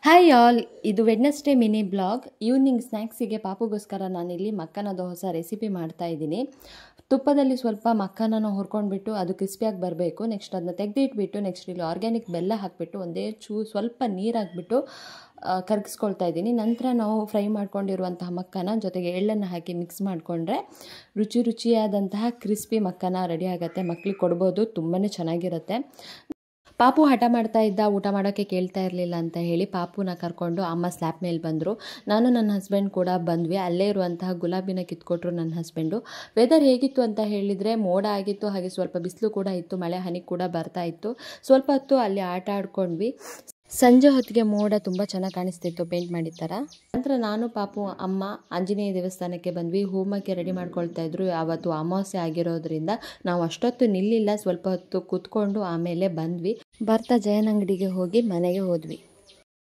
Hi all, ಇದು Wednesday mini blog. Evening ಸ್ನ್ಯಾಕ್ಸಿಗೆ ಪಾಪುಗೋಸ್ಕರ ನಾನಿಲ್ಲಿ ಮಕ್ಕನದ ಹೊಸ ರೆಸಿಪಿ ಮಾಡ್ತಾ ಇದ್ದೀನಿ. ತುಪ್ಪದಲ್ಲಿ ಸ್ವಲ್ಪ ಮಕ್ಕನನ್ನು ಹುರ್ಕೊಂಡ್ಬಿಟ್ಟು ಅದು ಕ್ರಿಸ್ಪಿಯಾಗಿ ಬರಬೇಕು. ನೆಕ್ಸ್ಟ್ ಅದನ್ನ ತೆಗೆದಿಟ್ಬಿಟ್ಟು ನೆಕ್ಸ್ಟ್ ಇಲ್ಲಿ ಆರ್ಗ್ಯಾನಿಕ್ ಬೆಲ್ಲ ಹಾಕಿಬಿಟ್ಟು ಒಂದೇ ಸ್ವಲ್ಪ ನೀರು ಹಾಕಿಬಿಟ್ಟು ಕರಗಿಸ್ಕೊಳ್ತಾ ಇದ್ದೀನಿ. ನಂತರ ನಾವು ಫ್ರೈ ಮಾಡ್ಕೊಂಡಿರುವಂತಹ ಮಕ್ಕನ ಜೊತೆಗೆ ಎಳ್ಳನ್ನು ಹಾಕಿ ಮಿಕ್ಸ್ ಮಾಡಿಕೊಂಡ್ರೆ ರುಚಿಯಾದಂತಹ ಕ್ರಿಸ್ಪಿ ಮಕ್ಕನ ರೆಡಿ ಆಗುತ್ತೆ. ಮಕ್ಕಳಿಗೆ ಕೊಡ್ಬೋದು, ತುಂಬಾ ಚೆನ್ನಾಗಿರುತ್ತೆ. ಪಾಪು ಹಠ ಮಾಡ್ತಾ ಇದ್ದ, ಊಟ ಮಾಡೋಕ್ಕೆ ಕೇಳ್ತಾ ಇರಲಿಲ್ಲ ಅಂತ ಹೇಳಿ ಪಾಪುನ ಕರ್ಕೊಂಡು ಅಮ್ಮ ಸ್ಲ್ಯಾಪ್ ಮೇಲೆ ಬಂದರು. ನಾನು ನನ್ನ ಹಸ್ಬೆಂಡ್ ಕೂಡ ಬಂದ್ವಿ. ಅಲ್ಲೇ ಇರುವಂತಹ ಗುಲಾಬಿನ ಕಿತ್ಕೊಟ್ರು ನನ್ನ ಹಸ್ಬೆಂಡು. ವೆದರ್ ಹೇಗಿತ್ತು ಅಂತ ಹೇಳಿದರೆ ಮೋಡ ಆಗಿತ್ತು, ಹಾಗೆ ಸ್ವಲ್ಪ ಬಿಸಿಲು ಕೂಡ ಇತ್ತು, ಮಳೆ ಹನಿ ಕೂಡ ಬರ್ತಾ ಇತ್ತು. ಸ್ವಲ್ಪ ಹೊತ್ತು ಅಲ್ಲಿ ಆಟ ಆಡ್ಕೊಂಡ್ವಿ. ಸಂಜೆ ಹೊತ್ತಿಗೆ ಮೋಡ ತುಂಬ ಚೆನ್ನಾಗಿ ಕಾಣಿಸ್ತಿತ್ತು ಪೇಂಟ್ ಮಾಡಿದ ಥರ. ನಂತರ ನಾನು ಪಾಪು ಅಮ್ಮ ಆಂಜನೇಯ ದೇವಸ್ಥಾನಕ್ಕೆ ಬಂದ್ವಿ. ಹೋಮಕ್ಕೆ ರೆಡಿ ಮಾಡ್ಕೊಳ್ತಾ ಇದ್ರು. ಆವತ್ತು ಅಮಾವಾಸ್ಯೆ ಆಗಿರೋದ್ರಿಂದ ನಾವು ಅಷ್ಟೊತ್ತು ನಿಲ್ಲಿಲ್ಲ, ಸ್ವಲ್ಪ ಹೊತ್ತು ಕೂತ್ಕೊಂಡು ಆಮೇಲೆ ಬಂದ್ವಿ. ಬರ್ತಾ ಜಯನ್ ಅಂಗಡಿಗೆ ಹೋಗಿ ಮನೆಗೆ ಹೋದ್ವಿ.